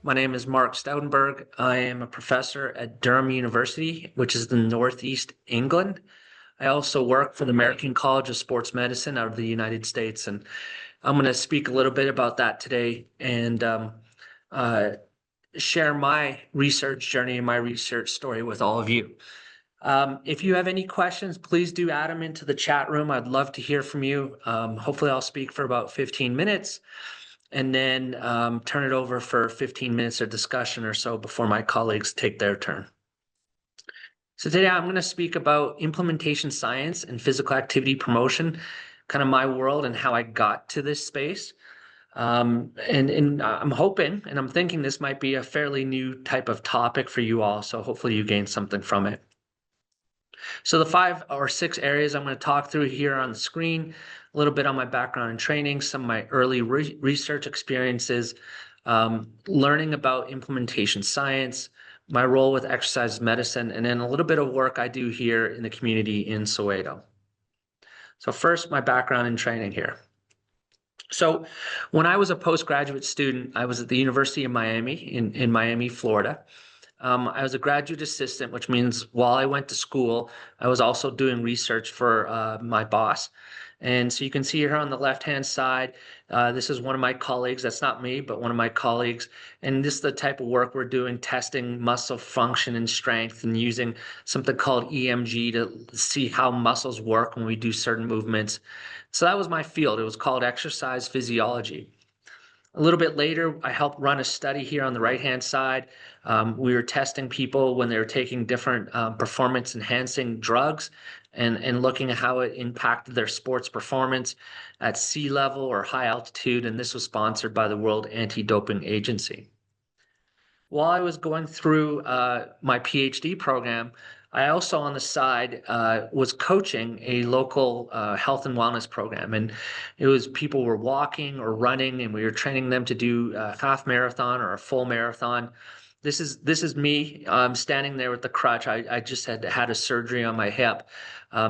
My name is Mark Stoudenberg. I am a professor at Durham University, which is in Northeast England. I also work for the American College of Sports Medicine out of the United States, and I'm going to speak a little bit about that today and uh, share my research journey and my research story with all of you. If you have any questions, please do add them into the chat room. I'd love to hear from you. Hopefully I'll speak for about 15 minutes and then turn it over for 15 minutes of discussion or so before my colleagues take their turn. So today I'm going to speak about implementation science and physical activity promotion, kind of my world and how I got to this space. And I'm hoping and I'm thinking this might be a fairly new type of topic for you all, so hopefully you gain something from it. So the 5 or 6 areas I'm going to talk through here on the screen, a little bit on my background and training, some of my early research experiences, learning about implementation science, my role with exercise medicine, and then a little bit of work I do here in the community in Soweto. So first, my background and training here. So when I was a postgraduate student, I was at the University of Miami in Miami, Florida. I was a graduate assistant, which means while I went to school, I was also doing research for my boss. And so you can see here on the left-hand side, this is one of my colleagues. That's not me, but one of my colleagues. And this is the type of work we're doing, testing muscle function and strength and using something called EMG to see how muscles work when we do certain movements. So that was my field. It was called exercise physiology. A little bit later, I helped run a study here on the right-hand side. We were testing people when they were taking different performance-enhancing drugs and looking at how it impacted their sports performance at sea level or high altitude, and this was sponsored by the World Anti-Doping Agency. While I was going through my PhD program, I also on the side was coaching a local health and wellness program, and it was people were walking or running, and we were training them to do a half marathon or a full marathon. This is me standing there with the crutch. I just had a surgery on my hip,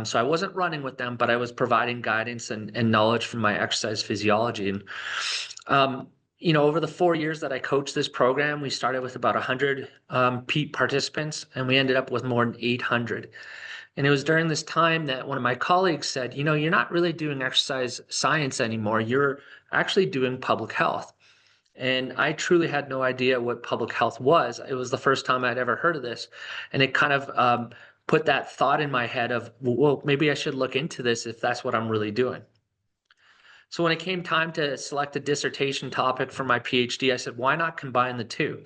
so I wasn't running with them, but I was providing guidance and knowledge from my exercise physiology. And you know, over the 4 years that I coached this program, we started with about 100 participants, and we ended up with more than 800. And it was during this time that one of my colleagues said, you know, you're not really doing exercise science anymore. You're actually doing public health. And I truly had no idea what public health was. It was the first time I'd ever heard of this. And it kind of put that thought in my head of, well, maybe I should look into this if that's what I'm really doing. So when it came time to select a dissertation topic for my PhD, I said, why not combine the two?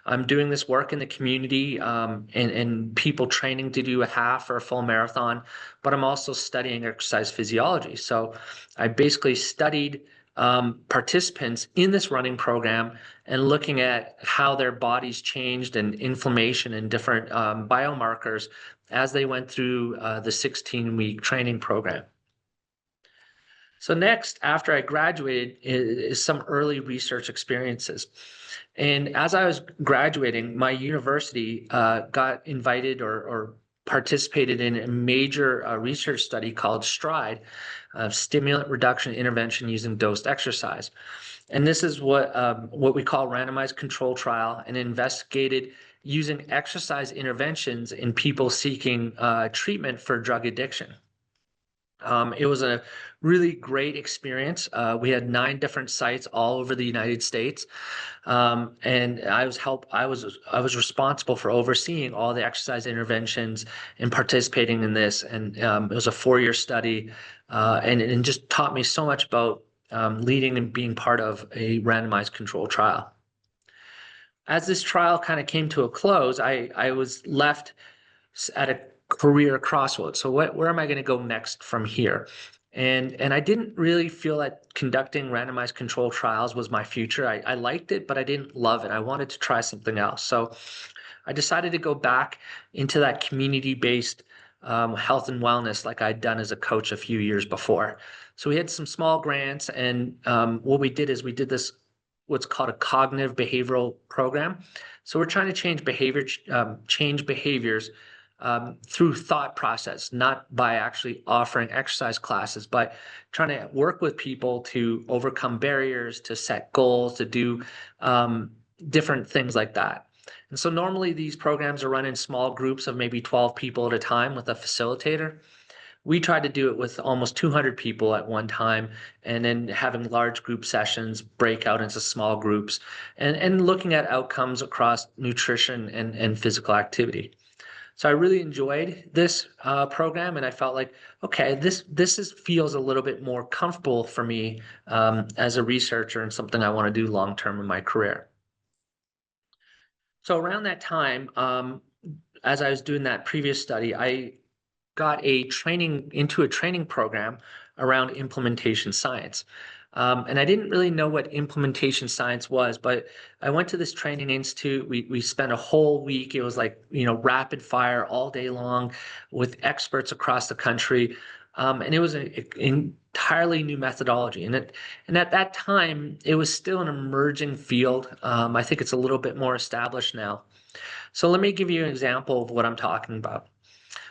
I'm doing this work in the community and people training to do a half or a full marathon, but I'm also studying exercise physiology. So I basically studied participants in this running program and looking at how their bodies changed and inflammation and different biomarkers as they went through the 16-week training program. So next, after I graduated, is some early research experiences. And as I was graduating, my university got invited or participated in a major research study called STRIDE, Stimulant Reduction Intervention Using Dosed Exercise. And this is what we call randomized control trial, and investigated using exercise interventions in people seeking treatment for drug addiction. It was a really great experience. We had 9 different sites all over the United States, and I was responsible for overseeing all the exercise interventions and participating in this. And it was a 4-year study, and just taught me so much about leading and being part of a randomized control trial. As this trial kind of came to a close, I was left at a career crossroads. So where am I going to go next from here? And I didn't really feel that conducting randomized control trials was my future. I liked it, but I didn't love it. I wanted to try something else. So I decided to go back into that community-based health and wellness like I'd done as a coach a few years before. So we had some small grants, and what we did is we did this what's called a cognitive behavioral program. So we're trying to change behaviors through thought process, not by actually offering exercise classes, but trying to work with people to overcome barriers, to set goals, to do different things like that. And so normally these programs are run in small groups of maybe 12 people at a time with a facilitator. We tried to do it with almost 200 people at one time, and then having large group sessions break out into small groups, and looking at outcomes across nutrition and physical activity. So I really enjoyed this program, and I felt like, okay, this feels a little bit more comfortable for me as a researcher and something I want to do long term in my career. So around that time, as I was doing that previous study, I got into a training program around implementation science. And I didn't really know what implementation science was, but I went to this training institute. We spent a whole week. It was like, rapid fire all day long with experts across the country. And it was an entirely new methodology. And at that time, it was still an emerging field. I think it's a little bit more established now. So let me give you an example of what I'm talking about.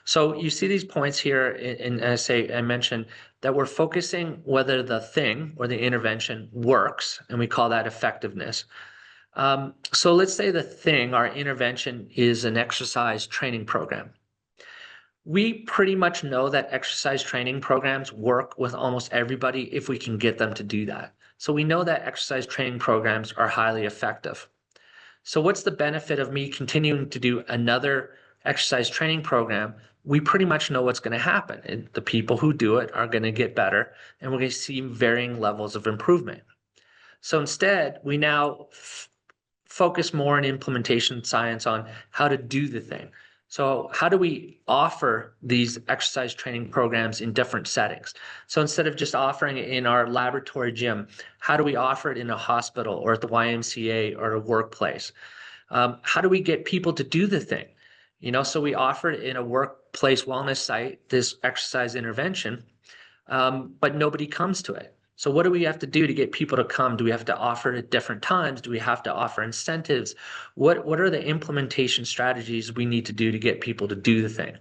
So you see these points here, and I mentioned that we're focusing whether the thing or the intervention works, and we call that effectiveness. So let's say the thing, our intervention, is an exercise training program. We pretty much know that exercise training programs work with almost everybody if we can get them to do that. So we know that exercise training programs are highly effective. So what's the benefit of me continuing to do another exercise training program? We pretty much know what's going to happen. And the people who do it are going to get better, and we're going to see varying levels of improvement. So instead, we now focus more on implementation science on how to do the thing. So how do we offer these exercise training programs in different settings? So instead of just offering it in our laboratory gym, how do we offer it in a hospital or at the YMCA or a workplace? How do we get people to do the thing? So we offer it in a workplace wellness site, this exercise intervention, but nobody comes to it. So what do we have to do to get people to come? Do we have to offer it at different times? Do we have to offer incentives? What are the implementation strategies we need to do to get people to do the thing?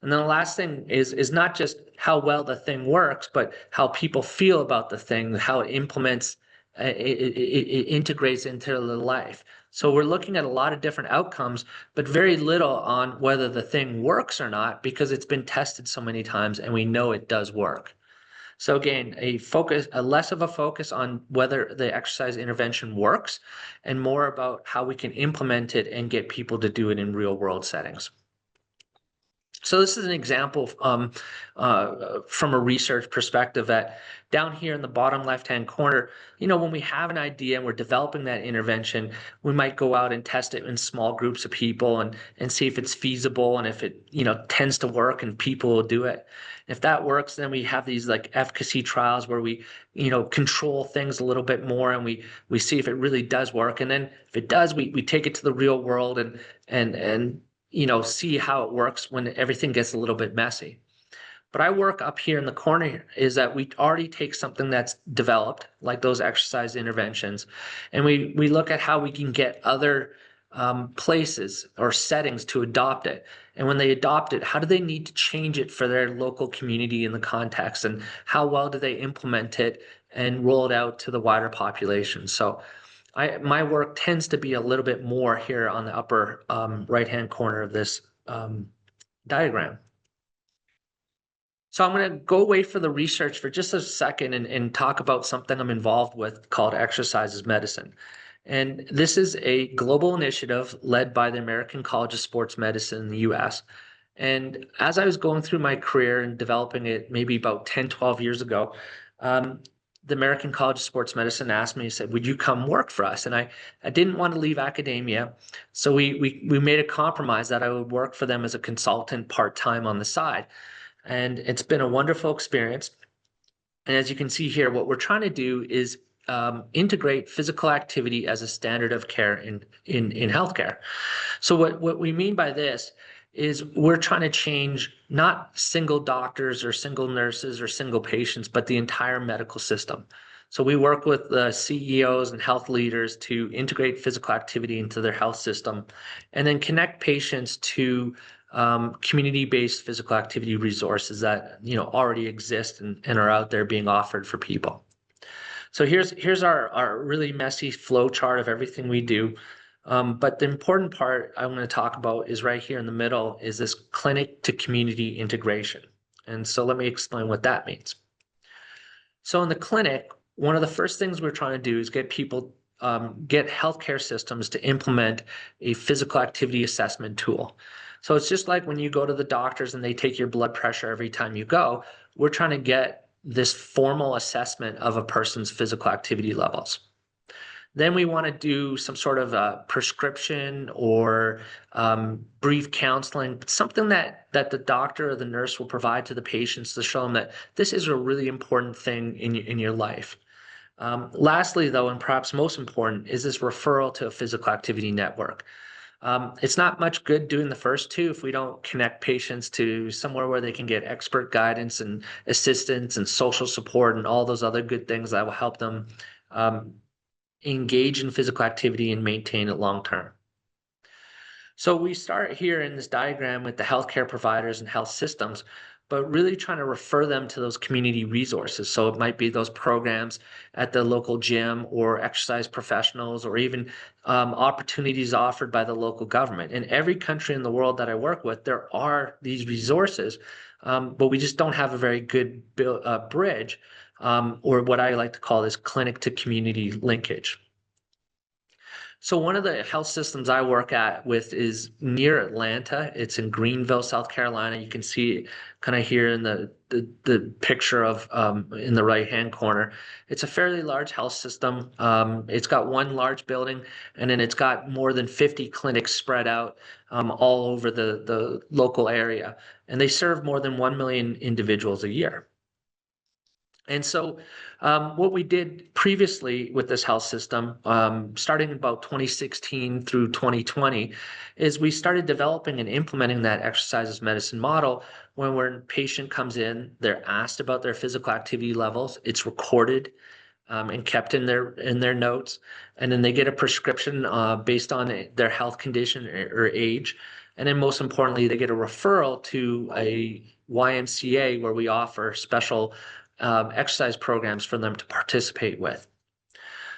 And then the last thing is not just how well the thing works, but how people feel about the thing, how it implements, it integrates into their life. So we're looking at a lot of different outcomes, but very little on whether the thing works or not, because it's been tested so many times and we know it does work. So again, a less of a focus on whether the exercise intervention works and more about how we can implement it and get people to do it in real world settings. So this is an example from a research perspective that down here in the bottom left-hand corner, when we have an idea and we're developing that intervention, we might go out and test it in small groups of people and see if it's feasible and if it, tends to work and people will do it. If that works, then we have these like efficacy trials where we, control things a little bit more and we see if it really does work. And then if it does, we take it to the real world and see how it works when everything gets a little bit messy. But I work up here in the corner is that we already take something that's developed, like those exercise interventions, and we look at how we can get other places or settings to adopt it. And when they adopt it, how do they need to change it for their local community in the context, and how well do they implement it and roll it out to the wider population? So my work tends to be a little bit more here on the upper right-hand corner of this diagram. So I'm going to go away for the research for just a second and talk about something I'm involved with called Exercise as Medicine. And this is a global initiative led by the American College of Sports Medicine in the US. And as I was going through my career and developing it maybe about 10, 12 years ago, the American College of Sports Medicine asked me, said, would you come work for us? And I didn't want to leave academia. So we made a compromise that I would work for them as a consultant part-time on the side. And it's been a wonderful experience. And as you can see here, what we're trying to do is integrate physical activity as a standard of care in healthcare. So what we mean by this is we're trying to change not single doctors or single nurses or single patients, but the entire medical system. So we work with the CEOs and health leaders to integrate physical activity into their health system and then connect patients to community-based physical activity resources that already exist and are out there being offered for people. So here's our really messy flow chart of everything we do. But the important part I'm going to talk about is right here in the middle is this clinic to community integration. And so let me explain what that means. So in the clinic, one of the first things we're trying to do is get people, get healthcare systems to implement a physical activity assessment tool. So it's just like when you go to the doctors and they take your blood pressure every time you go, we're trying to get this formal assessment of a person's physical activity levels. Then we want to do some sort of a prescription or brief counseling, something that the doctor or the nurse will provide to the patients to show them that this is a really important thing in your life. Lastly, though, and perhaps most important, is this referral to a physical activity network. It's not much good doing the first two if we don't connect patients to somewhere where they can get expert guidance and assistance and social support and all those other good things that will help them engage in physical activity and maintain it long term. So we start here in this diagram with the healthcare providers and health systems, but really trying to refer them to those community resources. So it might be those programs at the local gym or exercise professionals or even opportunities offered by the local government. In every country in the world that I work with, there are these resources, but we just don't have a very good bridge or what I like to call this clinic to community linkage. So one of the health systems I work at with is near Atlanta. It's in Greenville, South Carolina. You can see kind of here in the picture of in the right-hand corner. It's a fairly large health system. It's got one large building, and then it's got more than 50 clinics spread out all over the local area. And they serve more than 1 million individuals a year. And so what we did previously with this health system, starting about 2016 through 2020, is we started developing and implementing that exercise as medicine model when a patient comes in, they're asked about their physical activity levels, it's recorded and kept in their notes, and then they get a prescription based on their health condition or age. And then most importantly, they get a referral to a YMCA where we offer special exercise programs for them to participate with.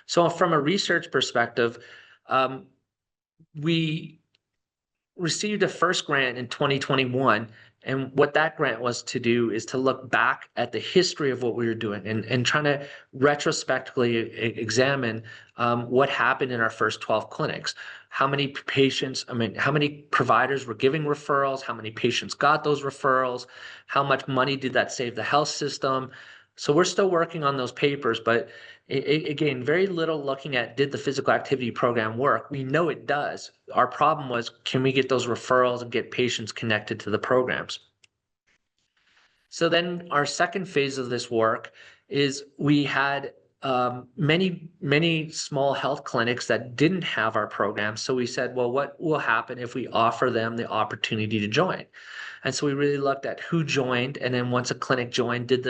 So from a research perspective, we received a first grant in 2021. And what that grant was to do is to look back at the history of what we were doing and trying to retrospectively examine what happened in our first 12 clinics. How many patients, how many providers were giving referrals, how many patients got those referrals, how much money did that save the health system? So we're still working on those papers, but again, very little looking at did the physical activity program work? We know it does. Our problem was, can we get those referrals and get patients connected to the programs? So then our second phase of this work is we had many small health clinics that didn't have our program. So we said, well, what will happen if we offer them the opportunity to join? And so we really looked at who joined, and then once a clinic joined, did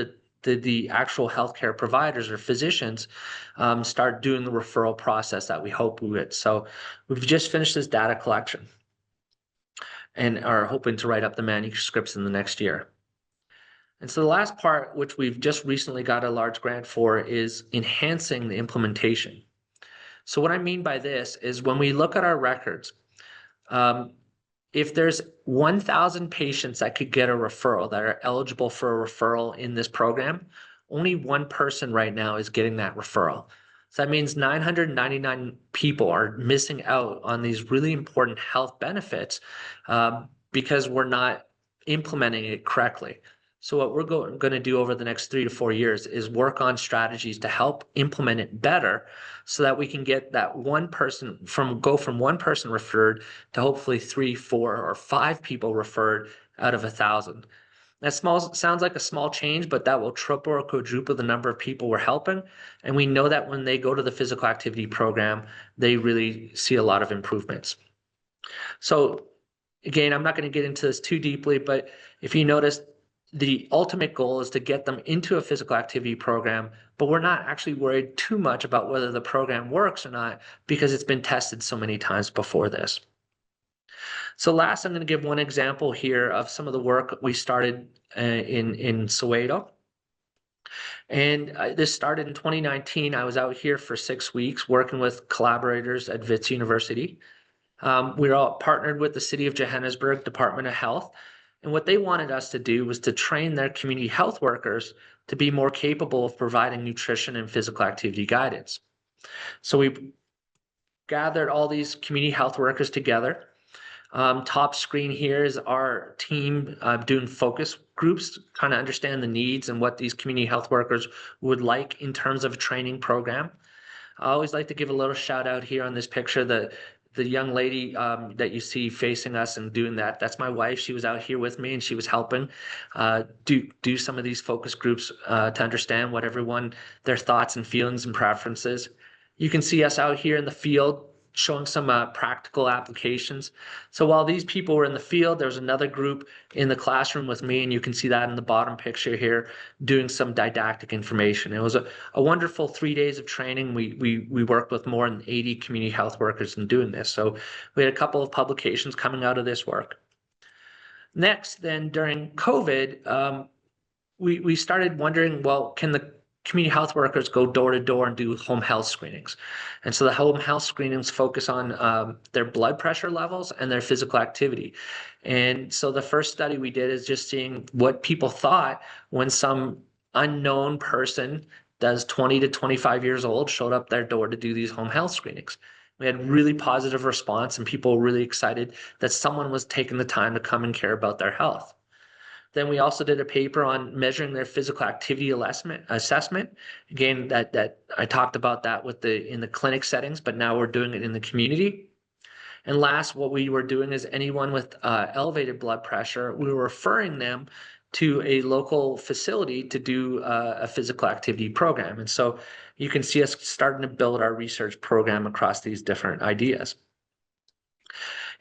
the actual healthcare providers or physicians start doing the referral process that we hope we would. So we've just finished this data collection and are hoping to write up the manuscripts in the next year. And so the last part, which we've just recently got a large grant for, is enhancing the implementation. So what I mean by this is when we look at our records, if there's 1,000 patients that could get a referral, that are eligible for a referral in this program, only one person right now is getting that referral. So that means 999 people are missing out on these really important health benefits because we're not implementing it correctly. So what we're going to do over the next 3 to 4 years is work on strategies to help implement it better so that we can get that one person go from one person referred to hopefully 3, 4, or 5 people referred out of 1,000. That sounds like a small change, but that will triple or quadruple the number of people we're helping. And we know that when they go to the physical activity program, they really see a lot of improvements. So again, I'm not going to get into this too deeply, but if you notice, the ultimate goal is to get them into a physical activity program, but we're not actually worried too much about whether the program works or not because it's been tested so many times before this. So last, I'm going to give one example here of some of the work we started in Soweto. And this started in 2019. I was out here for 6 weeks working with collaborators at Wits University. We were all partnered with the City of Johannesburg Department of Health. And what they wanted us to do was to train their community health workers to be more capable of providing nutrition and physical activity guidance. So we gathered all these community health workers together. Top screen here is our team doing focus groups, trying to understand the needs and what these community health workers would like in terms of a training program. I always like to give a little shout out here on this picture. The young lady that you see facing us and doing that, that's my wife. She was out here with me and she was helping do some of these focus groups to understand what everyone, their thoughts and feelings and preferences. You can see us out here in the field showing some practical applications. So while these people were in the field, there was another group in the classroom with me, and you can see that in the bottom picture here, doing some didactic information. It was a wonderful 3 days of training. We worked with more than 80 community health workers in doing this. So we had a couple of publications coming out of this work. Next, then during COVID, we started wondering, well, can the community health workers go door to door and do home health screenings? And so the home health screenings focus on their blood pressure levels and their physical activity. And so the first study we did is just seeing what people thought when some unknown person that's 20 to 25 years old showed up their door to do these home health screenings. We had really positive response, and people were really excited that someone was taking the time to come and care about their health. Then we also did a paper on measuring their physical activity assessment. Again, that I talked about that in the clinic settings, but now we're doing it in the community. And last, what we were doing is anyone with elevated blood pressure, we were referring them to a local facility to do a physical activity program. And so you can see us starting to build our research program across these different ideas.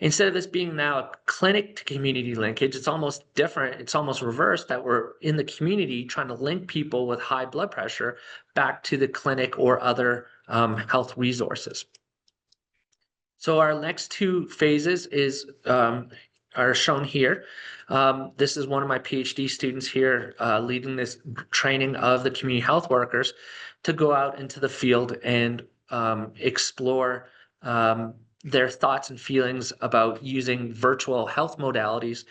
Instead of this being now a clinic to community linkage, it's almost different. It's almost reversed, that we're in the community trying to link people with high blood pressure back to the clinic or other health resources. So our next two phases are shown here. This is one of my PhD students here leading this training of the community health workers to go out into the field and explore their thoughts and feelings about using virtual health modalities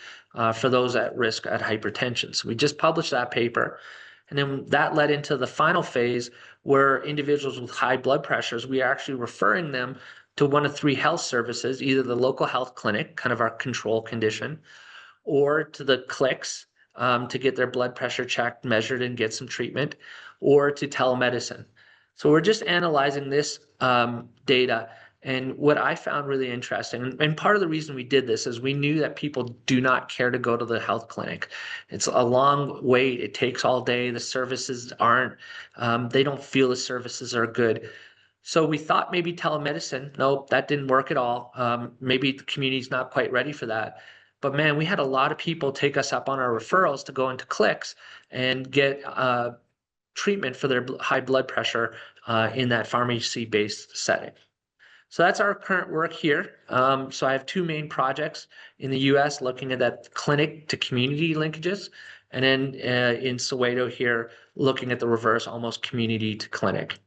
for those at risk at hypertension. So we just published that paper. And then that led into the final phase where individuals with high blood pressures, we are actually referring them to one of three health services, either the local health clinic, kind of our control condition, or to the clinics to get their blood pressure checked, measured, and get some treatment, or to telemedicine. So we're just analyzing this data. And what I found really interesting, and part of the reason we did this is we knew that people do not care to go to the health clinic. It's a long wait. It takes all day. The services aren't, they don't feel the services are good. So we thought maybe telemedicine. Nope, that didn't work at all. Maybe the community's not quite ready for that. But man, we had a lot of people take us up on our referrals to go into clinics and get treatment for their high blood pressure in that pharmacy-based setting. So that's our current work here. So I have two main projects in the US looking at that clinic to community linkages, and then in Soweto here, looking at the reverse, almost community to clinic.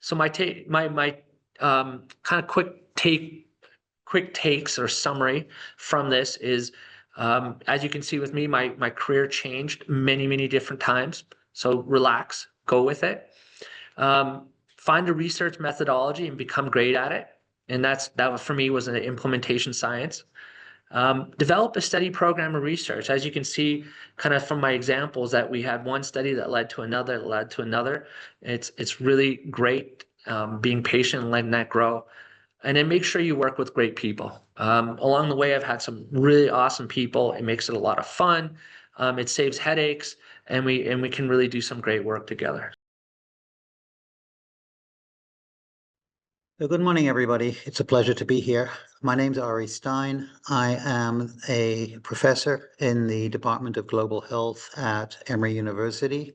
So my kind of quick takes or summary from this is, as you can see with me, my career changed many different times. So relax, go with it. Find a research methodology and become great at it. And that for me was an implementation science. Develop a steady program of research. As you can see, kind of from my examples, that we had one study that led to another, It's really great being patient and letting that grow. And then make sure you work with great people. Along the way, I've had some really awesome people. It makes it a lot of fun. It saves headaches, and we can really do some great work together. Good morning, everybody. It's a pleasure to be here. My name's Ari Stein. I am a professor in the Department of Global Health at Emory University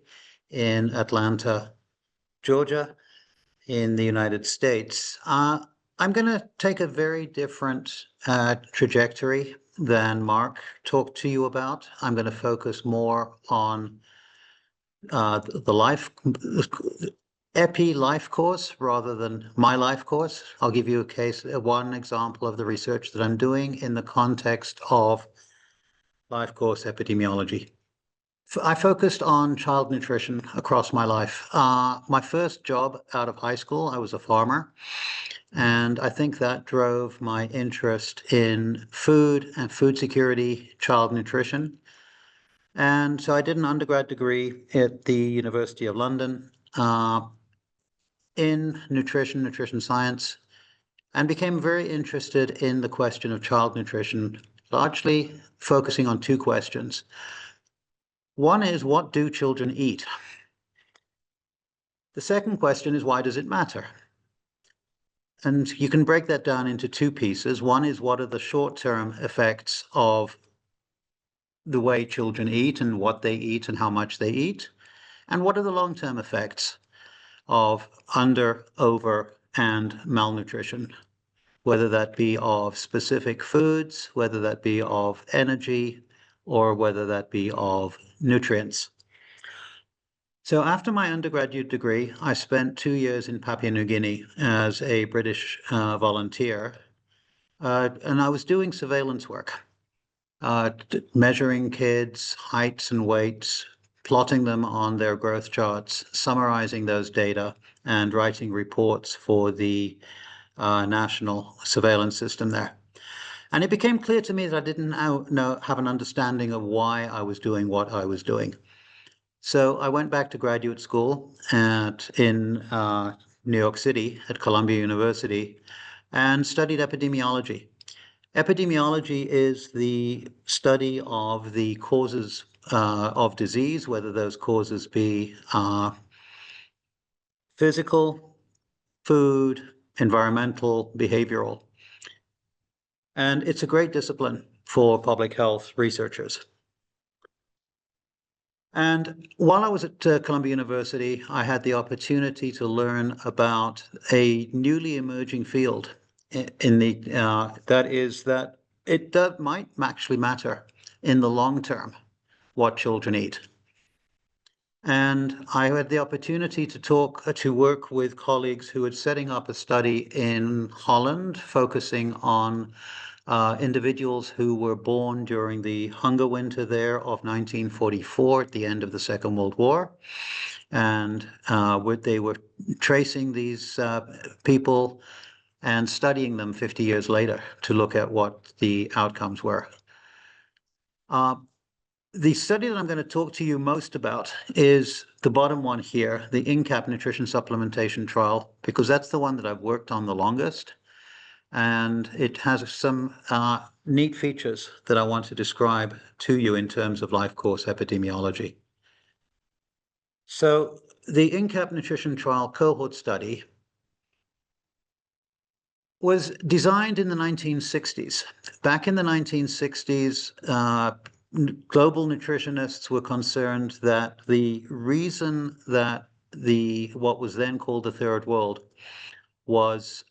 in Atlanta, Georgia, in the United States. I'm going to take a very different trajectory than Mark talked to you about. I'm going to focus more on the life Epi life course rather than my life course. I'll give you one example of the research that I'm doing in the context of life course epidemiology. I focused on child nutrition across my life. My first job out of high school, I was a farmer, and I think that drove my interest in food and food security, child nutrition. And so I did an undergrad degree at the University of London in nutrition science, and became very interested in the question of child nutrition, largely focusing on two questions. One is, what do children eat? The second question is, why does it matter? And you can break that down into two pieces. One is, what are the short-term effects of the way children eat and what they eat and how much they eat? And what are the long-term effects of under, over, and malnutrition, whether that be of specific foods, whether that be of energy, or whether that be of nutrients. So after my undergraduate degree, I spent 2 years in Papua New Guinea as a British volunteer, and I was doing surveillance work, measuring kids' heights and weights, plotting them on their growth charts, summarizing those data, and writing reports for the national surveillance system there. And it became clear to me that I didn't have an understanding of why I was doing what I was doing. So I went back to graduate school in New York City at Columbia University and studied epidemiology. Epidemiology is the study of the causes of disease, whether those causes be physical, food, environmental, behavioral. And it's a great discipline for public health researchers. And while I was at Columbia University, I had the opportunity to learn about a newly emerging field that might actually matter in the long term what children eat. And I had the opportunity to work with colleagues who were setting up a study in Holland, focusing on individuals who were born during the hunger winter there of 1944 at the end of the Second World War. And they were tracing these people and studying them 50 years later to look at what the outcomes were. The study that I'm going to talk to you most about is the bottom one here, the INCAP nutrition supplementation trial, because that's the one that I've worked on the longest. And it has some neat features that I want to describe to you in terms of life course epidemiology. So the INCAP nutrition trial cohort study was designed in the 1960s. Back in the 1960s, global nutritionists were concerned that the reason that what was then called the Third World was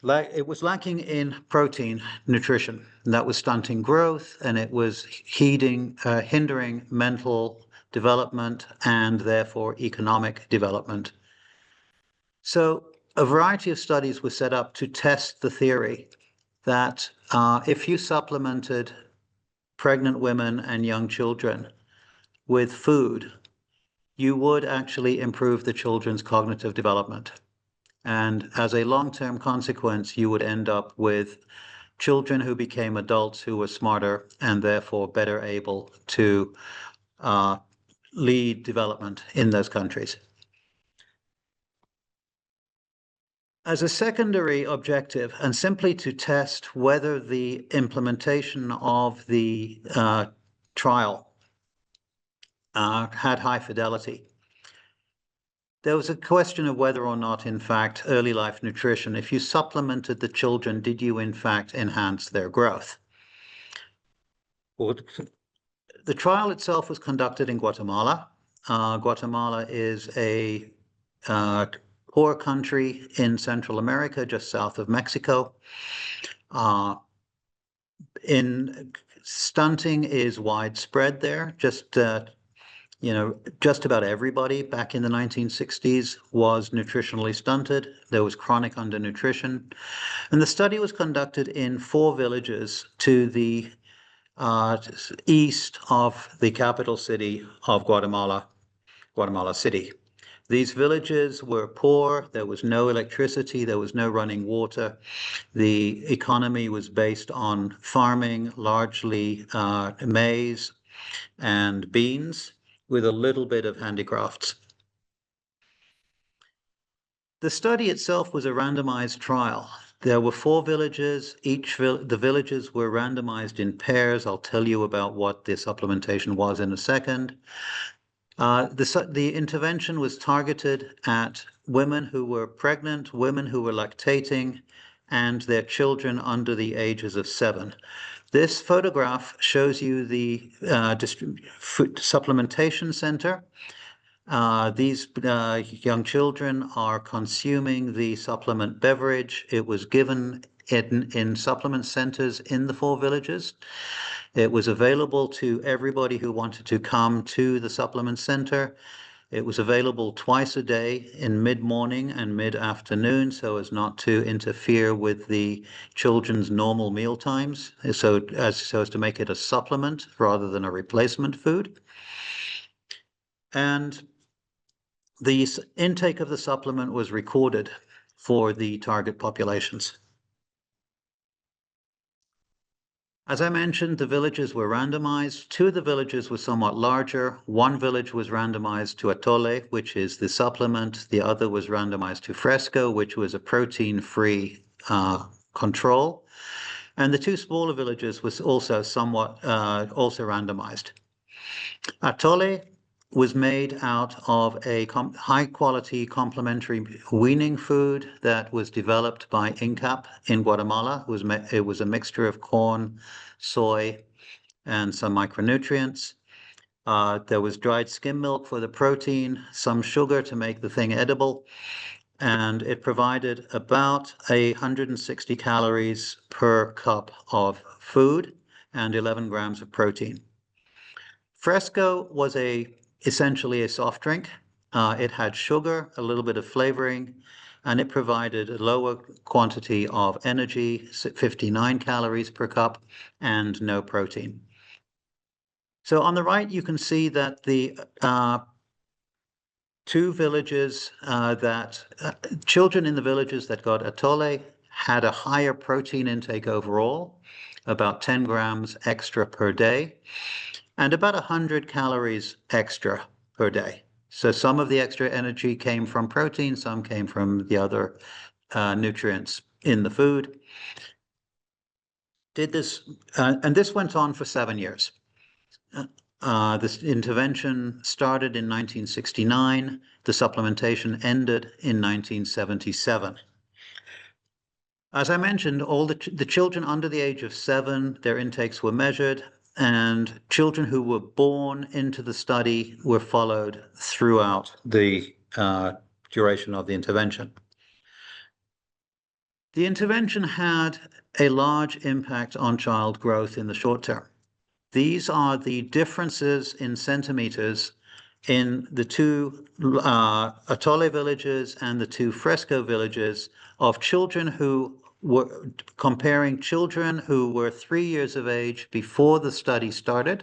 it was lacking in protein nutrition. And that was stunting growth, and it was hindering mental development and therefore economic development. So a variety of studies were set up to test the theory that if you supplemented pregnant women and young children with food, you would actually improve the children's cognitive development. And as a long-term consequence, you would end up with children who became adults who were smarter and therefore better able to lead development in those countries. As a secondary objective, and simply to test whether the implementation of the trial had high fidelity, there was a question of whether or not, in fact, early life nutrition, if you supplemented the children, did you in fact enhance their growth? Well, the trial itself was conducted in Guatemala. Guatemala is a poor country in Central America, just south of Mexico. Stunting is widespread there. Just just about everybody back in the 1960s was nutritionally stunted. There was chronic undernutrition. And the study was conducted in 4 villages to the east of the capital city of Guatemala, Guatemala City. These villages were poor. There was no electricity. There was no running water. The economy was based on farming, largely maize and beans, with a little bit of handicrafts. The study itself was a randomized trial. There were 4 villages. The villages were randomized in pairs. I'll tell you about what the supplementation was in a second. The intervention was targeted at women who were pregnant, women who were lactating, and their children under the ages of 7. This photograph shows you the food supplementation center. These young children are consuming the supplement beverage. It was given in supplement centers in the 4 villages. It was available to everybody who wanted to come to the supplement center. It was available twice a day in mid-morning and mid-afternoon so as not to interfere with the children's normal meal times, so as to make it a supplement rather than a replacement food. And the intake of the supplement was recorded for the target populations. As I mentioned, the villages were randomized. 2 of the villages were somewhat larger. 1 village was randomized to Atole, which is the supplement. The other was randomized to Fresco, which was a protein-free control. And the 2 smaller villages was also somewhat also randomized. Atole was made out of a high-quality complementary weaning food that was developed by INCAP in Guatemala. It was a mixture of corn, soy, and some micronutrients. There was dried skim milk for the protein, some sugar to make the thing edible, and it provided about 160 calories per cup of food and 11 grams of protein. Fresco was essentially a soft drink. It had sugar, a little bit of flavoring, and it provided a lower quantity of energy, 59 calories per cup, and no protein. So on the right, you can see that the 2 villages children in the villages that got Atole had a higher protein intake overall, about 10 grams extra per day, and about 100 calories extra per day. So some of the extra energy came from protein, some came from the other nutrients in the food. And this went on for 7 years. This intervention started in 1969. The supplementation ended in 1977. As I mentioned, all the children under the age of 7, their intakes were measured, and children who were born into the study were followed throughout the duration of the intervention. The intervention had a large impact on child growth in the short term. These are the differences in centimeters in the 2 Atole villages and the 2 Fresco villages of children who were comparing children who were 3 years of age before the study started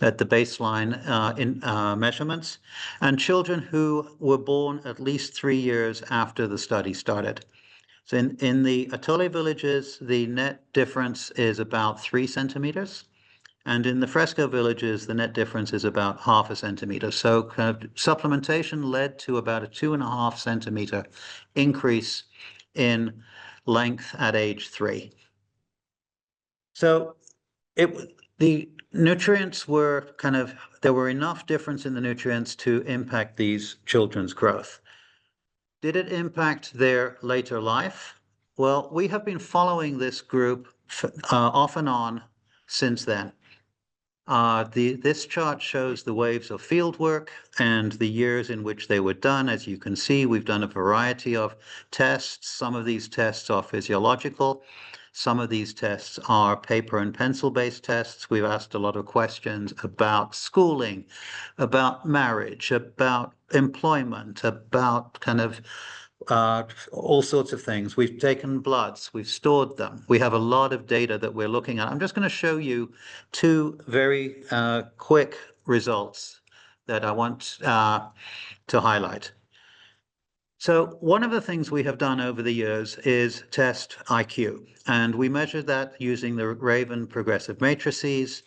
at the baseline measurements, and children who were born at least 3 years after the study started. So in the Atole villages, the net difference is about 3 centimeters. And in the Fresco villages, the net difference is about 0.5 centimeter. So kind of supplementation led to about a 2.5 centimeter increase in length at age 3. So the nutrients were there were enough difference in the nutrients to impact these children's growth. Did it impact their later life? Well, we have been following this group off and on since then. This chart shows the waves of fieldwork and the years in which they were done. As you can see, we've done a variety of tests. Some of these tests are physiological. Some of these tests are paper and pencil-based tests. We've asked a lot of questions about schooling, about marriage, about employment, about kind of all sorts of things. We've taken bloods, we've stored them. We have a lot of data that we're looking at. I'm just going to show you two very quick results that I want to highlight. So one of the things we have done over the years is test IQ, and we measured that using the Raven progressive matrices.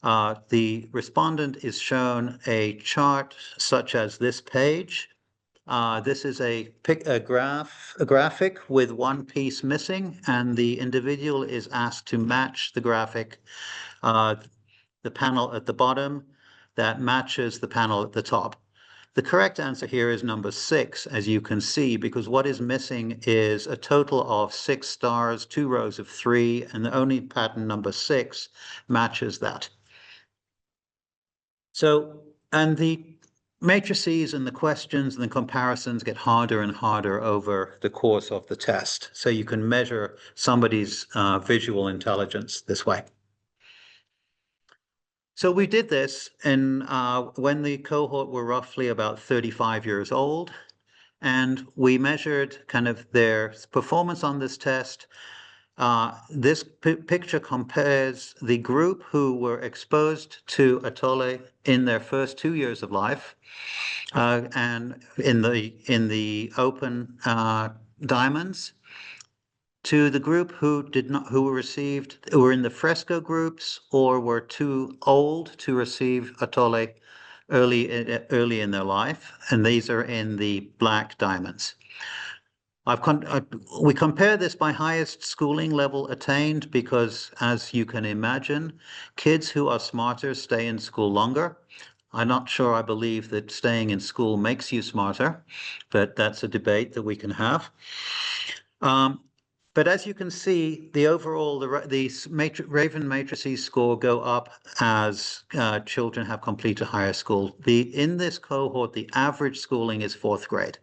The respondent is shown a chart such as this page. This is a graphic with one piece missing, and the individual is asked to match the graphic, the panel at the bottom that matches the panel at the top. The correct answer here is number 6, as you can see, because what is missing is a total of 6 stars, 2 rows of 3, and the only pattern number 6 matches that. So, and the matrices and the questions and the comparisons get harder and harder over the course of the test. So you can measure somebody's visual intelligence this way. So we did this in when the cohort were roughly about 35 years old, and we measured kind of their performance on this test. This picture compares the group who were exposed to Atole in their first 2 years of life, and in the open diamonds, to the group who were in the fresco groups or were too old to receive Atole early in their life, and these are in the black diamonds. We compare this by highest schooling level attained because, as you can imagine, kids who are smarter stay in school longer. I'm not sure I believe that staying in school makes you smarter, but that's a debate that we can have. But as you can see, the overall, the Raven matrices score go up as children have completed higher school. In this cohort, the average schooling is 4th grade.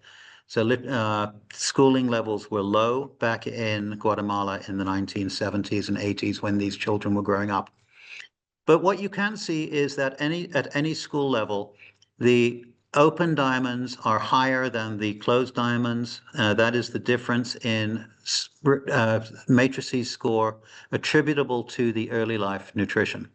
So schooling levels were low back in Guatemala in the 1970s and 80s when these children were growing up. But what you can see is that at any school level, the open diamonds are higher than the closed diamonds. That is the difference in matrices score attributable to the early life nutrition.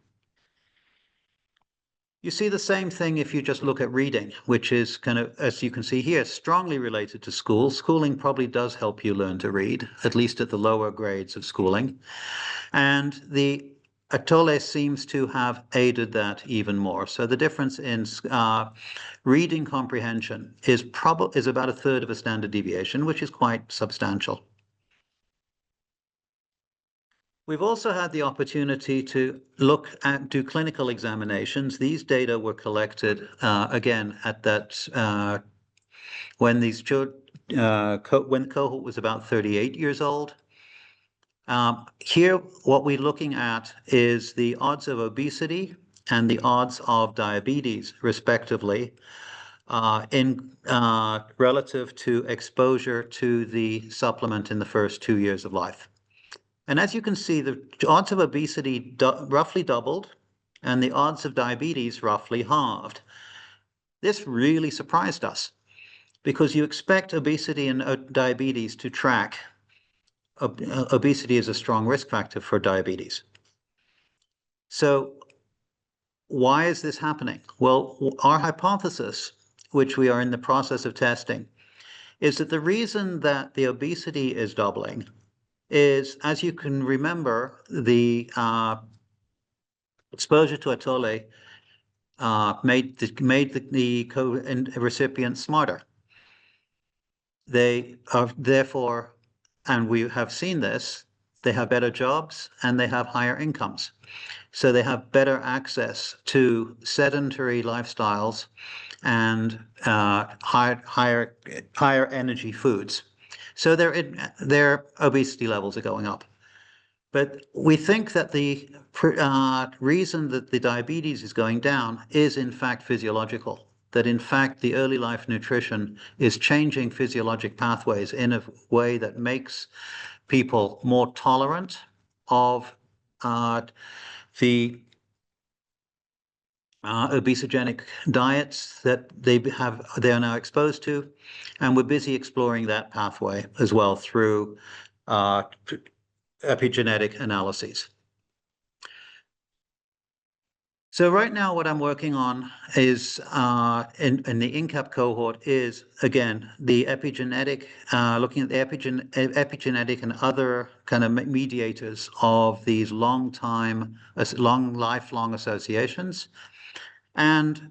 You see the same thing if you just look at reading, which is kind of, as you can see here, strongly related to school. Schooling probably does help you learn to read, at least at the lower grades of schooling. And the Atole seems to have aided that even more. So the difference in reading comprehension is about 1/3 of a standard deviation, which is quite substantial. We've also had the opportunity to do clinical examinations. These data were collected again at that when the cohort was about 38 years old. Here, what we're looking at is the odds of obesity and the odds of diabetes, respectively, relative to exposure to the supplement in the first 2 years of life. And as you can see, the odds of obesity roughly doubled, and the odds of diabetes roughly halved. This really surprised us, because you expect obesity and diabetes to track. Obesity is a strong risk factor for diabetes. So why is this happening? Well, our hypothesis, which we are in the process of testing, is that the reason that the obesity is doubling is, as you can remember, the exposure to Atole made the recipient smarter. They are therefore, and we have seen this, they have better jobs and they have higher incomes. So they have better access to sedentary lifestyles and higher energy foods. So their obesity levels are going up. But we think that the reason that the diabetes is going down is in fact physiological, that in fact the early life nutrition is changing physiologic pathways in a way that makes people more tolerant of the obesogenic diets that they are now exposed to, and we're busy exploring that pathway as well through epigenetic analyses. So right now, what I'm working on is in the INCAP cohort is, again, the epigenetic, looking at the epigenetic and other kind of mediators of these lifelong associations. And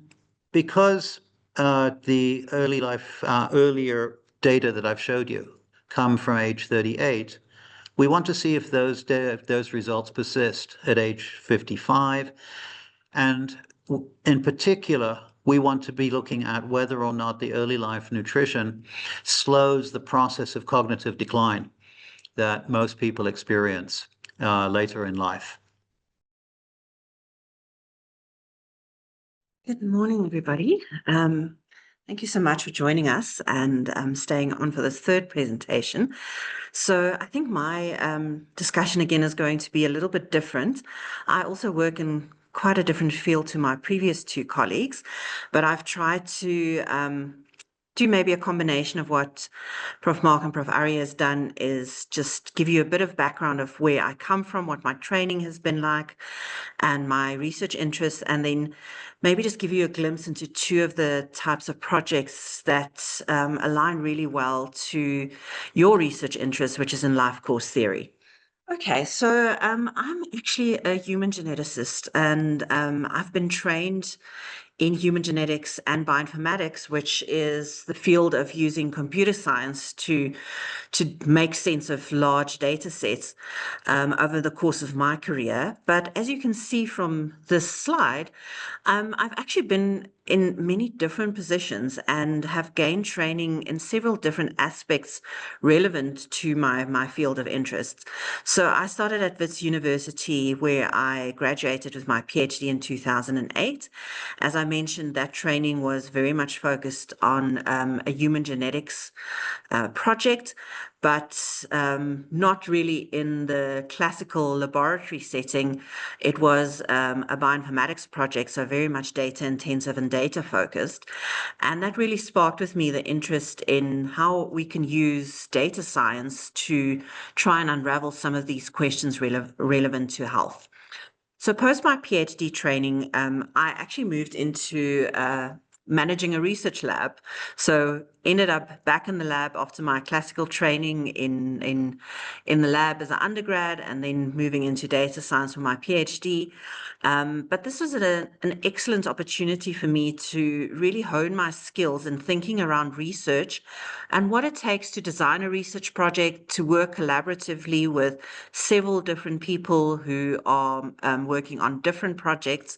because the earlier data that I've showed you come from age 38, we want to see if those results persist at age 55. And in particular, we want to be looking at whether or not the early life nutrition slows the process of cognitive decline that most people experience later in life. Good morning, everybody. Thank you so much for joining us and staying on for this third presentation. So I think my discussion again is going to be a little bit different. I also work in quite a different field to my previous two colleagues, but I've tried to do maybe a combination of what Prof. Mark and Prof. Ari has done, is just give you a bit of background of where I come from, what my training has been like, and my research interests, and then maybe just give you a glimpse into two of the types of projects that align really well to your research interests, which is in life course theory. Okay, so I'm actually a human geneticist, and I've been trained in human genetics and bioinformatics, which is the field of using computer science to make sense of large data sets over the course of my career. But as you can see from this slide, I've actually been in many different positions and have gained training in several different aspects relevant to my field of interests. So I started at Wits University, where I graduated with my PhD in 2008. As I mentioned, that training was very much focused on a human genetics project, but not really in the classical laboratory setting. It was a bioinformatics project, so very much data intensive and data focused. And that really sparked with me the interest in how we can use data science to try and unravel some of these questions relevant to health. So post my PhD training, I actually moved into managing a research lab. So ended up back in the lab after my classical training in the lab as an undergrad, and then moving into data science for my PhD. But this was an excellent opportunity for me to really hone my skills in thinking around research and what it takes to design a research project, to work collaboratively with several different people who are working on different projects.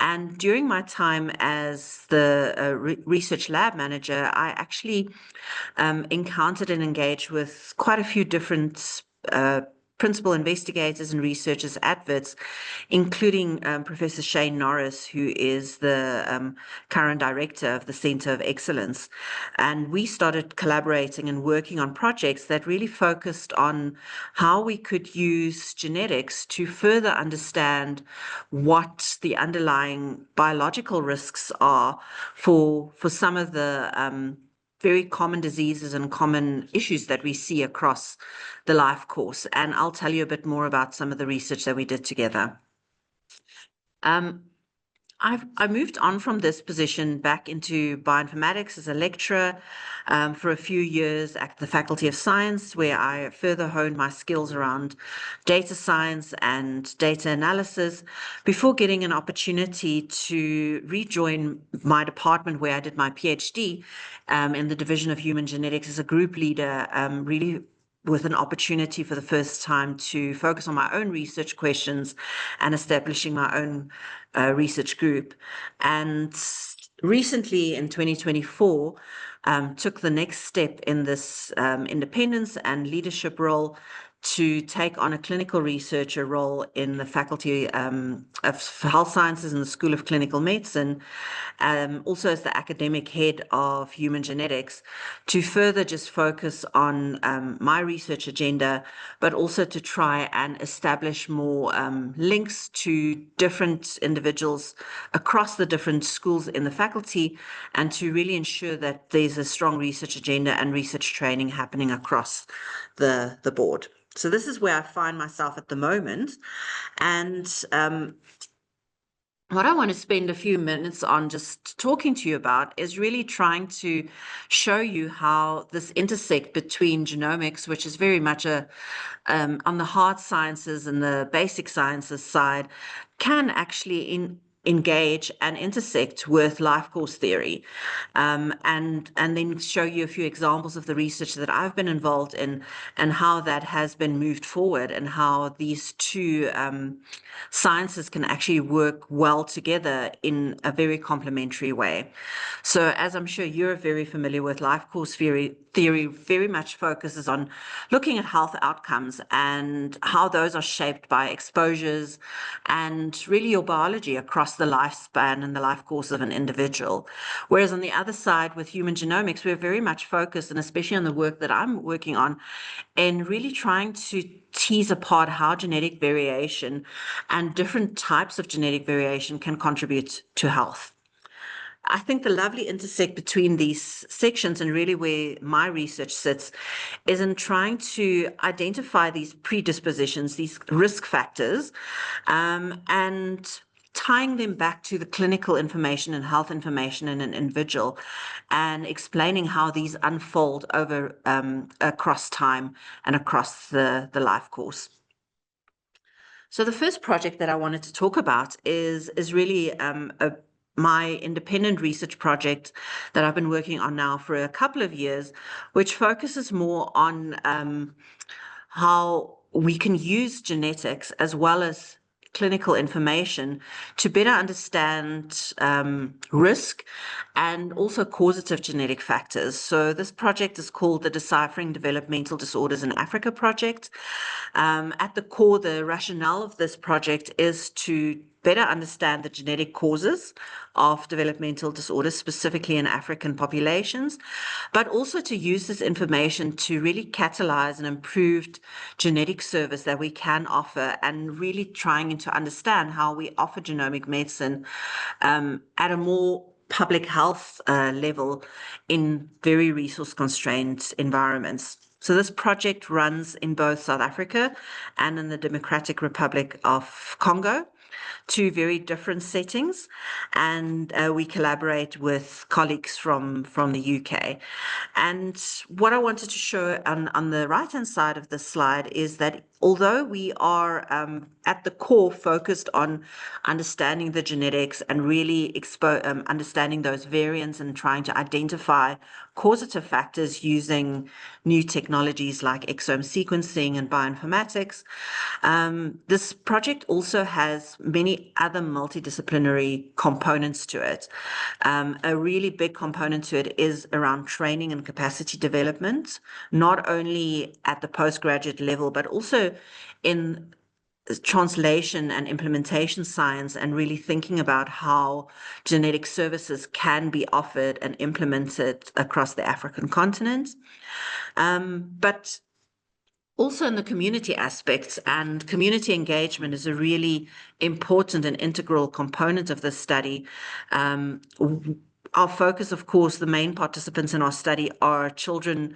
And during my time as the research lab manager, I actually encountered and engaged with quite a few different principal investigators and researchers at Wits, including Professor Shane Norris, who is the current director of the Center of Excellence. And we started collaborating and working on projects that really focused on how we could use genetics to further understand what the underlying biological risks are for some of the very common diseases and common issues that we see across the life course. And I'll tell you a bit more about some of the research that we did together. I moved on from this position back into bioinformatics as a lecturer for a few years at the Faculty of Science, where I further honed my skills around data science and data analysis before getting an opportunity to rejoin my department where I did my PhD in the Division of Human Genetics as a group leader, really with an opportunity for the first time to focus on my own research questions and establishing my own research group. And recently in 2024, took the next step in this independence and leadership role to take on a clinical researcher role in the Faculty of Health Sciences in the School of Clinical Medicine, also as the academic head of human genetics, to further just focus on my research agenda, but also to try and establish more links to different individuals across the different schools in the faculty, and to really ensure that there's a strong research agenda and research training happening across the board. So this is where I find myself at the moment. And what I want to spend a few minutes on just talking to you about is really trying to show you how this intersect between genomics, which is very much on the hard sciences and the basic sciences side, can actually engage and intersect with life course theory, and then show you a few examples of the research that I've been involved in and how that has been moved forward, and how these two sciences can actually work well together in a very complementary way. So as I'm sure you're very familiar with, life course theory very much focuses on looking at health outcomes and how those are shaped by exposures and really your biology across the lifespan and the life course of an individual. Whereas on the other side, with human genomics, we're very much focused, and especially on the work that I'm working on, in really trying to tease apart how genetic variation and different types of genetic variation can contribute to health. I think the lovely intersect between these sections, and really where my research sits, is in trying to identify these predispositions, these risk factors, and tying them back to the clinical information and health information in an individual, and explaining how these unfold over across time and across the life course. So the first project that I wanted to talk about is really my independent research project that I've been working on now for a couple of years, which focuses more on how we can use genetics as well as clinical information to better understand risk and also causative genetic factors. So this project is called the Deciphering Developmental Disorders in Africa project. At the core, the rationale of this project is to better understand the genetic causes of developmental disorders, specifically in African populations, but also to use this information to really catalyze an improved genetic service that we can offer, and really trying to understand how we offer genomic medicine at a more public health level in very resource-constrained environments. So this project runs in both South Africa and in the Democratic Republic of Congo, two very different settings, and we collaborate with colleagues from the UK. And what I wanted to show on the right-hand side of this slide is that although we are at the core focused on understanding the genetics and really understanding those variants and trying to identify causative factors using new technologies like exome sequencing and bioinformatics, this project also has many other multidisciplinary components to it. A really big component to it is around training and capacity development, not only at the postgraduate level, but also in translation and implementation science, and really thinking about how genetic services can be offered and implemented across the African continent. But also in the community aspects, and community engagement is a really important and integral component of this study. Our focus, of course, the main participants in our study are children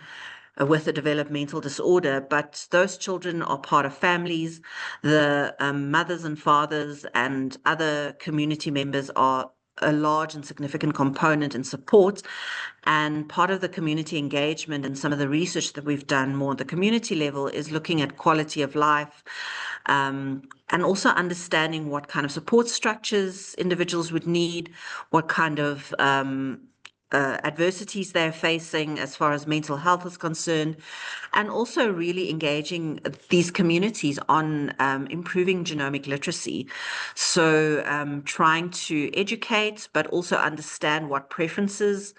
with a developmental disorder, but those children are part of families. The mothers and fathers and other community members are a large and significant component and support. And part of the community engagement and some of the research that we've done more at the community level is looking at quality of life, and also understanding what kind of support structures individuals would need, what kind of adversities they're facing as far as mental health is concerned, and also really engaging these communities on improving genomic literacy. So trying to educate, but also understand what preferences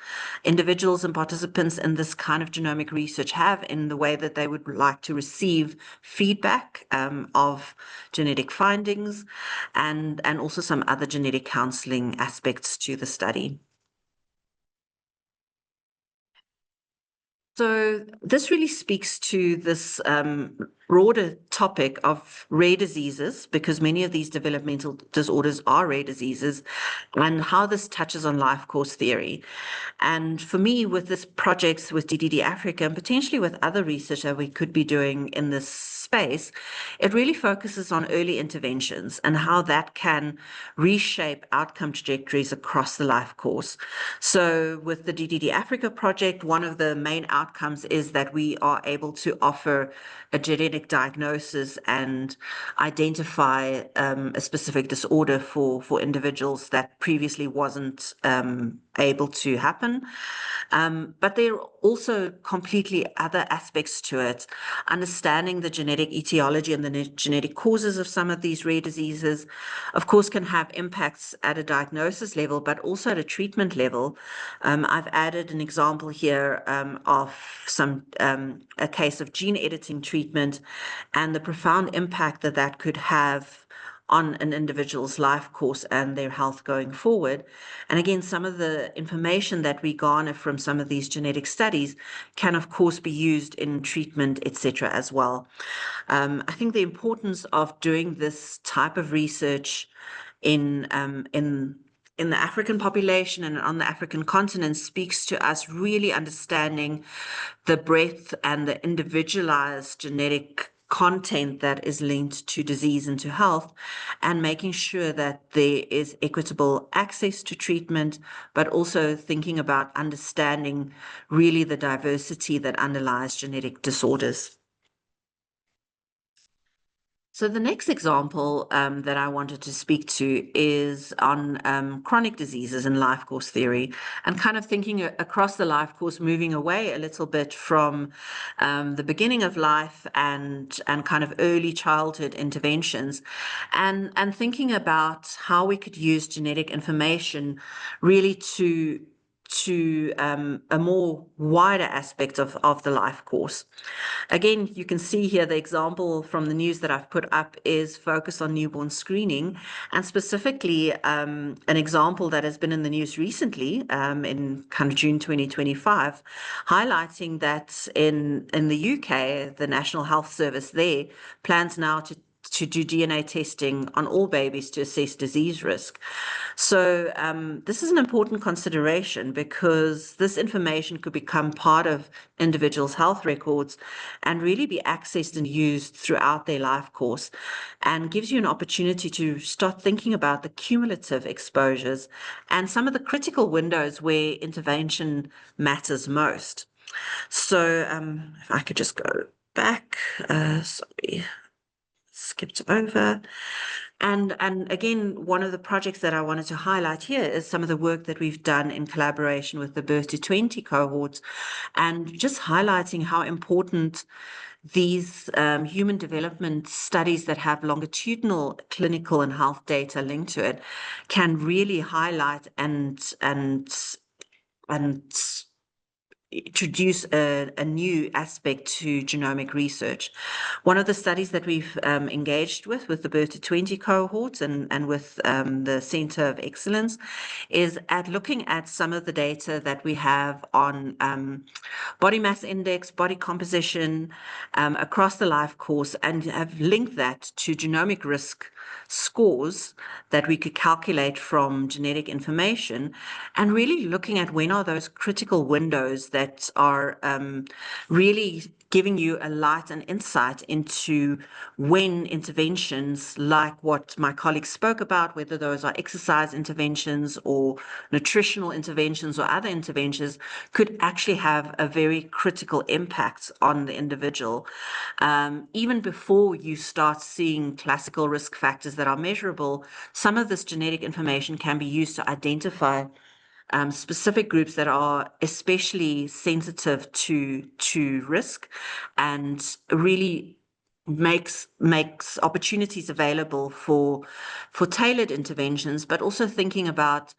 individuals and participants in this kind of genomic research have in the way that they would like to receive feedback of genetic findings, and also some other genetic counseling aspects to the study. So this really speaks to this broader topic of rare diseases, because many of these developmental disorders are rare diseases, and how this touches on life course theory. And for me, with this project with DDD Africa, and potentially with other research that we could be doing in this space, it really focuses on early interventions and how that can reshape outcome trajectories across the life course. So with the DDD Africa project, one of the main outcomes is that we are able to offer a genetic diagnosis and identify a specific disorder for individuals that previously wasn't able to happen. But there are also completely other aspects to it. Understanding the genetic etiology and the genetic causes of some of these rare diseases, of course, can have impacts at a diagnosis level, but also at a treatment level. I've added an example here of a case of gene editing treatment and the profound impact that that could have on an individual's life course and their health going forward. And again, some of the information that we garner from some of these genetic studies can, of course, be used in treatment, etc., as well. I think the importance of doing this type of research in the African population and on the African continent speaks to us really understanding the breadth and the individualized genetic content that is linked to disease and to health, and making sure that there is equitable access to treatment, but also thinking about understanding really the diversity that underlies genetic disorders. So the next example that I wanted to speak to is on chronic diseases and life course theory, and kind of thinking across the life course, moving away a little bit from the beginning of life and kind of early childhood interventions, and thinking about how we could use genetic information really to a more wider aspect of the life course. Again, you can see here the example from the news that I've put up is focused on newborn screening, and specifically an example that has been in the news recently in kind of June 2025, highlighting that in the UK, the National Health Service there plans now to do DNA testing on all babies to assess disease risk. So this is an important consideration, because this information could become part of individuals' health records and really be accessed and used throughout their life course, and gives you an opportunity to start thinking about the cumulative exposures and some of the critical windows where intervention matters most. So if I could just go back, sorry, skipped over. And again, one of the projects that I wanted to highlight here is some of the work that we've done in collaboration with the Birth to 20 cohorts, and just highlighting how important these human development studies that have longitudinal clinical and health data linked to it can really highlight and introduce a new aspect to genomic research. One of the studies that we've engaged with the Birth to 20 cohorts and with the Center of Excellence is at looking at some of the data that we have on body mass index, body composition across the life course, and have linked that to genomic risk scores that we could calculate from genetic information, and really looking at when are those critical windows that are really giving you a light and insight into when interventions like what my colleagues spoke about, whether those are exercise interventions or nutritional interventions or other interventions, could actually have a very critical impact on the individual. Even before you start seeing classical risk factors that are measurable, some of this genetic information can be used to identify specific groups that are especially sensitive to risk, and really makes opportunities available for tailored interventions, but also thinking about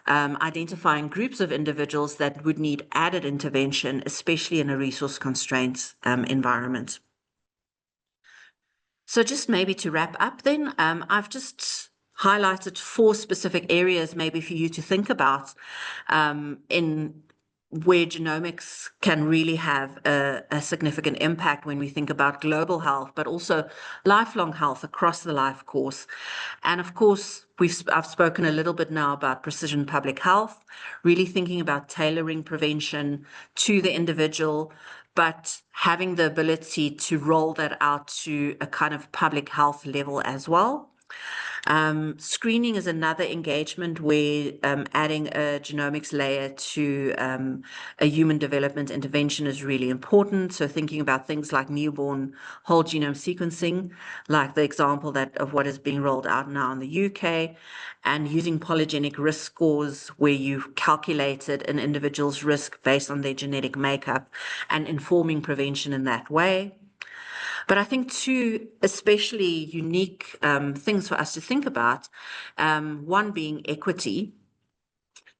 identifying groups of individuals that would need added intervention, especially in a resource constraints environment. So just maybe to wrap up then, I've just highlighted 4 specific areas maybe for you to think about in where genomics can really have a significant impact when we think about global health, but also lifelong health across the life course. And of course, I've spoken a little bit now about precision public health, really thinking about tailoring prevention to the individual, but having the ability to roll that out to a kind of public health level as well. Screening is another engagement where adding a genomics layer to a human development intervention is really important. So thinking about things like newborn whole genome sequencing, like the example of what is being rolled out now in the UK, and using polygenic risk scores where you've calculated an individual's risk based on their genetic makeup and informing prevention in that way. But I think 2 especially unique things for us to think about, one being equity,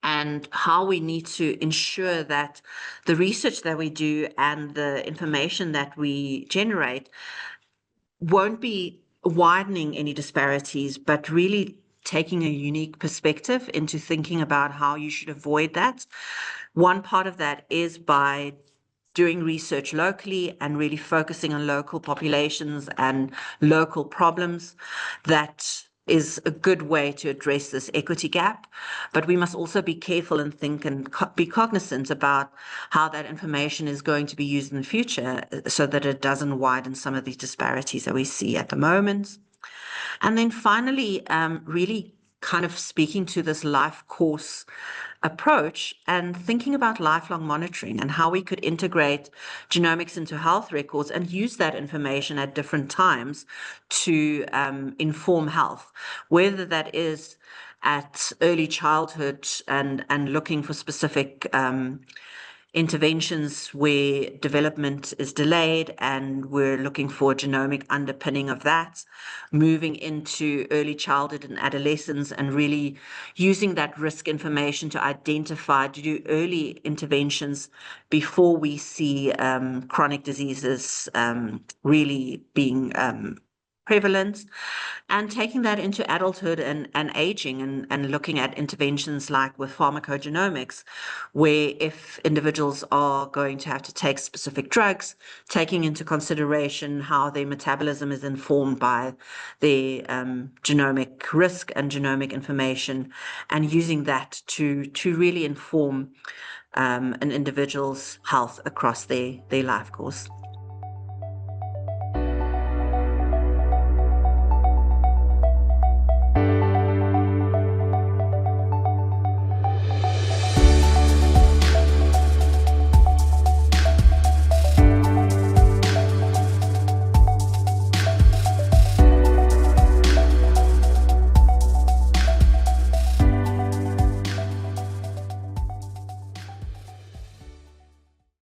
and how we need to ensure that the research that we do and the information that we generate won't be widening any disparities, but really taking a unique perspective into thinking about how you should avoid that. One part of that is by doing research locally and really focusing on local populations and local problems. That is a good way to address this equity gap. But we must also be careful and think and be cognizant about how that information is going to be used in the future so that it doesn't widen some of these disparities that we see at the moment. And then finally, really kind of speaking to this life course approach and thinking about lifelong monitoring and how we could integrate genomics into health records and use that information at different times to inform health, whether that is at early childhood and looking for specific interventions where development is delayed and we're looking for a genomic underpinning of that, moving into early childhood and adolescence and really using that risk information to identify, to do early interventions before we see chronic diseases really being prevalent, and taking that into adulthood and aging and looking at interventions like with pharmacogenomics, where if individuals are going to have to take specific drugs, taking into consideration how their metabolism is informed by their genomic risk and genomic information, and using that to really inform an individual's health across their life course.